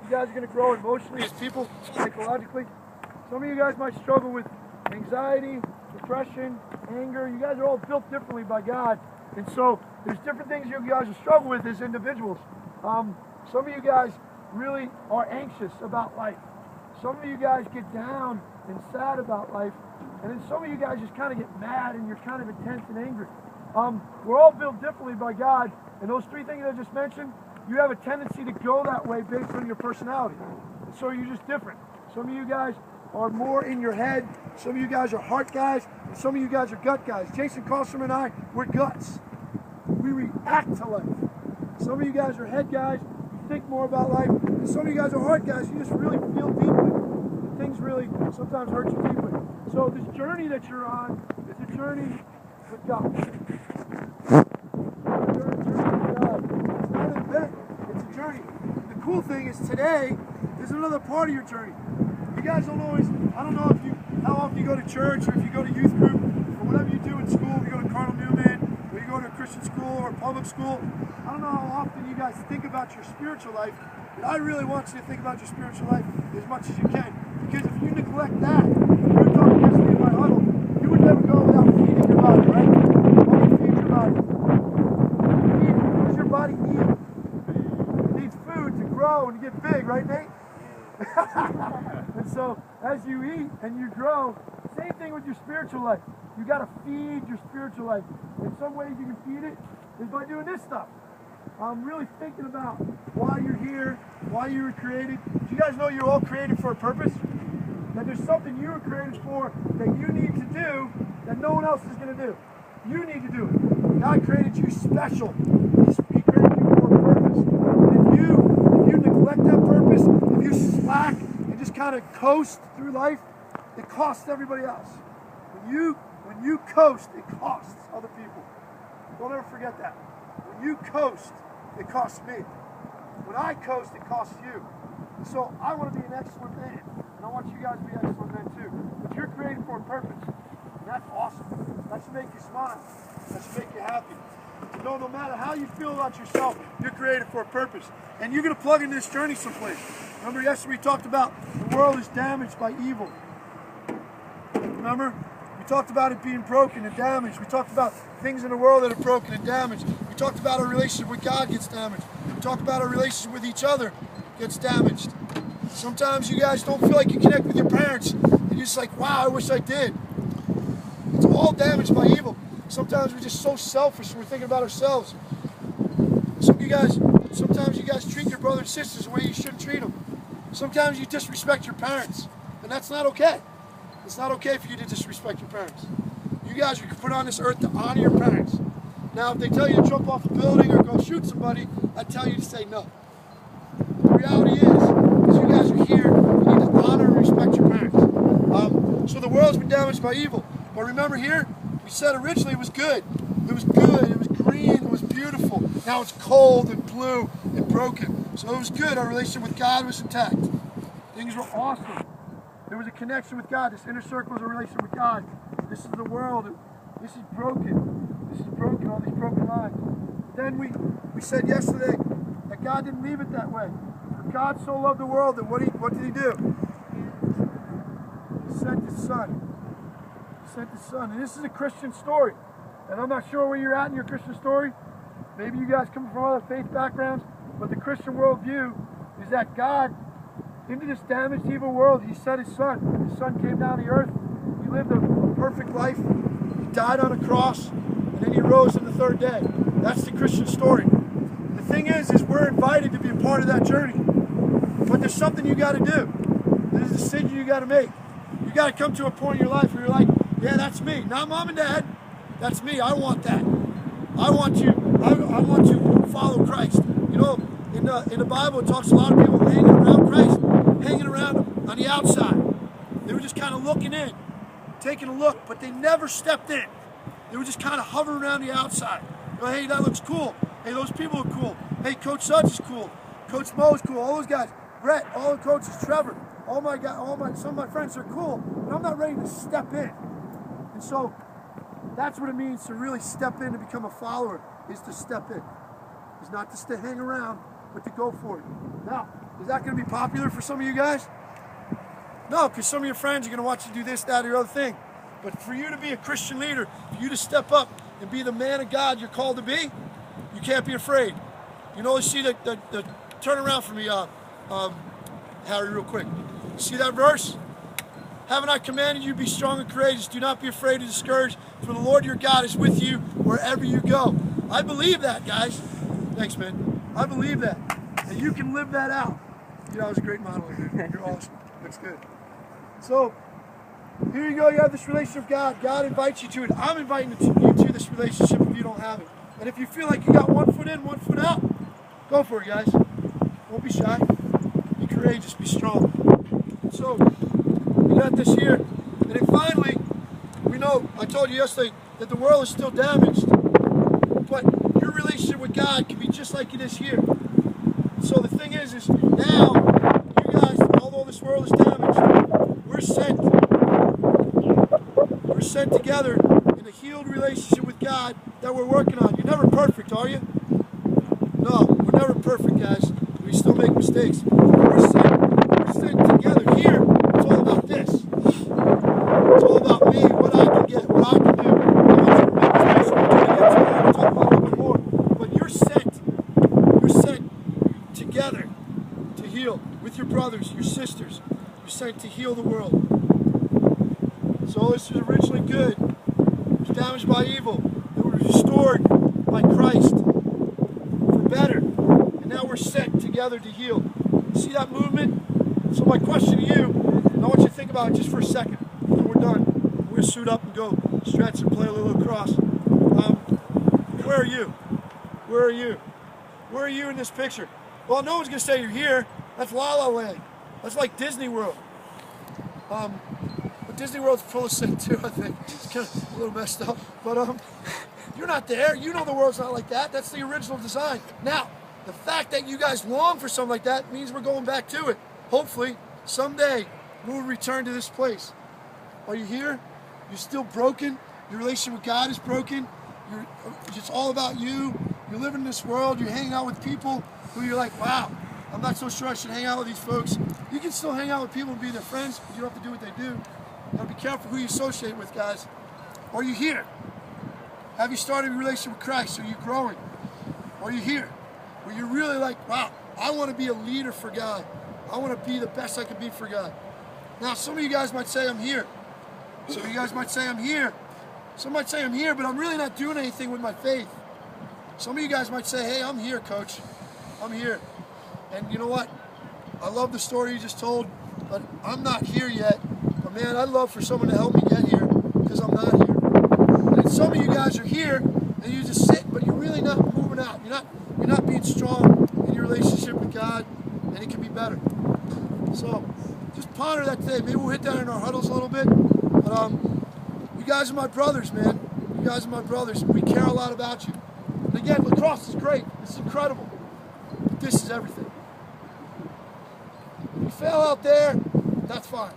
You guys are going to grow emotionally as people, psychologically. Some of you guys might struggle with anxiety, depression, anger. You guys are all built differently by God. And so there's different things you guys will struggle with as individuals. Some of you guys really are anxious about life. Some of you guys get down and sad about life. And then some of you guys just kind of get mad and you're kind of intense and angry. We're all built differently by God. And those three things I just mentioned, you have a tendency to go that way based on your personality. And so you're just different. Some of you guys are more in your head. Some of you guys are heart guys. And some of you guys are gut guys. Jason Carlson and I, we're guts. We react to life. Some of you guys are head guys. You think more about life. And some of you guys are heart guys. You just really feel deeply. And things really sometimes hurt you deeply. So this journey that you're on is a journey with God. It's not an event. It's a journey. The cool thing is today is another part of your journey. You guys don't always, I don't know how often you go to church or if you go to youth group or whatever you do in school, if you go to Cardinal Newman or you go to a Christian school or a public school. I don't know how often you guys think about your spiritual life, but I really want you to think about your spiritual life as much as you can. Because if you neglect that, we were talking yesterday in my huddle, you would never go without feeding your body, right? Always feed your body. What does your body need? It needs food to grow and to get big, right, Nate? And so, as you eat and you grow, same thing with your spiritual life. You got to feed your spiritual life. In some ways you can feed it is by doing this stuff. Really thinking about why you're here, why you were created. Do you guys know you're all created for a purpose? That there's something you were created for that you need to do that no one else is going to do. You need to do it. God created you special. He created you for a purpose. If you neglect that purpose, if you slack and just kind of coast through life, it costs everybody else. When you coast, it costs other people. Don't ever forget that. When you coast, it costs me. When I coast, it costs you. So I want to be an excellent man, and I want you guys to be excellent men too. But you're created for a purpose, and that's awesome. That should make you smile. That should make you happy. To know no matter how you feel about yourself, you're created for a purpose. And you're going to plug into this journey someplace. Remember yesterday we talked about the world is damaged by evil. Remember? We talked about it being broken and damaged. We talked about things in the world that are broken and damaged. We talked about our relationship with God gets damaged. We talked about our relationship with each other gets damaged. Sometimes you guys don't feel like you connect with your parents. And you're just like, wow, I wish I did. It's all damaged by evil. Sometimes we're just so selfish and we're thinking about ourselves. Sometimes you guys treat your brothers and sisters the way you shouldn't treat them. Sometimes you disrespect your parents. And that's not okay. It's not okay for you to disrespect your parents. You guys are put on this earth to honor your parents. Now, if they tell you to jump off a building or go shoot somebody, I tell you to say no. The reality is you guys are here, you need to honor and respect your parents. So the world's been damaged by evil. But remember here, we said originally it was good. It was good, it was green, it was beautiful. Now it's cold and blue and broken. So it was good, our relationship with God was intact. Things were awesome. There was a connection with God. This inner circle is a relationship with God. This is the world. This is broken. This is broken, all these broken lives. Then we said yesterday that God didn't leave it that way. For God so loved the world that what did he do? He sent his son. He sent his son. And this is a Christian story. And I'm not sure where you're at in your Christian story. Maybe you guys come from other faith backgrounds. But the Christian worldview is that God, into this damaged, evil world, he sent his son. His son came down to earth. He lived a perfect life. He died on a cross. And then he rose on the third day. That's the Christian story. The thing is we're invited to be a part of that journey. But there's something you got to do. There's a decision you got to make. You got to come to a point in your life where you're like, yeah, that's me. Not mom and dad. That's me. I want that. I want to follow Christ. You know, in the Bible, it talks a lot of people hanging around Christ, hanging around him on the outside. They were just kind of looking in, taking a look, but they never stepped in. They were just kind of hovering around the outside. You know, hey, that looks cool. Hey, those people are cool. Hey, Coach Suds is cool. Coach Mo is cool. All those guys. Brett, all the coaches, Trevor, some of my friends are cool, but I'm not ready to step in. And so that's what it means to really step in to become a follower, is to step in. It's not to hang around, but to go for it. Now, Is that going to be popular for some of you guys? No, because some of your friends are going to watch you do this, that, or other thing. But for you to be a Christian leader, for you to step up and be the man of God you're called to be, you can't be afraid. You know, see the turn around for me, Harry, real quick. See that verse? Haven't I commanded you, be strong and courageous? Do not be afraid or discouraged, for the Lord your God is with you wherever you go. I believe that, guys. Thanks, man. I believe that. And you can live that out. You know, that was a great monologue, dude. You're awesome. Looks good. So, here you go. You have this relationship with God. God invites you to it. I'm inviting you to this relationship if you don't have it. And if you feel like you got one foot in, one foot out, go for it, guys. Don't be shy. Be courageous. Be strong. So, we got this here. And then finally, we know, I told you yesterday, that the world is still damaged. But your relationship with God can be just like it is here. So the thing is now, you guys, although this world is damaged, we're sent together in a healed relationship with God that we're working on. You're never perfect, are you? No, we're never perfect, guys. We still make mistakes. We're sent together here. It's all about this. It's all about me, what I can get, what I can do. I want you to make mistakes. We're going to get to it. We'll talk about it a little bit more. But you're sent together to heal with your brothers, your sisters. You're sent to heal the world. So this was originally good. It was damaged by evil. It was restored by Christ for better. And now we're sent together to heal. See that movement? So my question to you, I want you to think about it just for a second. Then we're done. We're going to suit up and go stretch and play a little lacrosse. Where are you? Where are you? Where are you in this picture? Well, no one's going to say you're here. That's La La Land. That's like Disney World. But Disney World's full of sin too, I think. It's kind of a little messed up. But you're not there. You know the world's not like that. That's the original design. Now, the fact that you guys long for something like that means we're going back to it. Hopefully, someday, we'll return to this place. Are you here? You're still broken. Your relationship with God is broken. It's all about you. You're living in this world. You're hanging out with people who you're like, wow, I'm not so sure I should hang out with these folks. You can still hang out with people and be their friends, but you don't have to do what they do. You gotta be careful who you associate with, guys. Are you here? Have you started a relationship with Christ? Are you growing? Are you here? Where you're really like, wow, I want to be a leader for God. I want to be the best I can be for God. Now, some of you guys might say I'm here. Some of you guys might say I'm here. Some might say I'm here, but I'm really not doing anything with my faith. Some of you guys might say, hey, I'm here, coach. I'm here. And you know what? I love the story you just told, but I'm not here yet. But man, I'd love for someone to help me get here because I'm not here. And then some of you guys are here and you just sit, but you're really not moving out. You're not being strong in your relationship with God, and it can be better. So just ponder that today. Maybe we'll hit that in our huddles a little bit. But you guys are my brothers, man. You guys are my brothers. We care a lot about you. And again, lacrosse is great. It's incredible. But this is everything. If you fail out there, that's fine.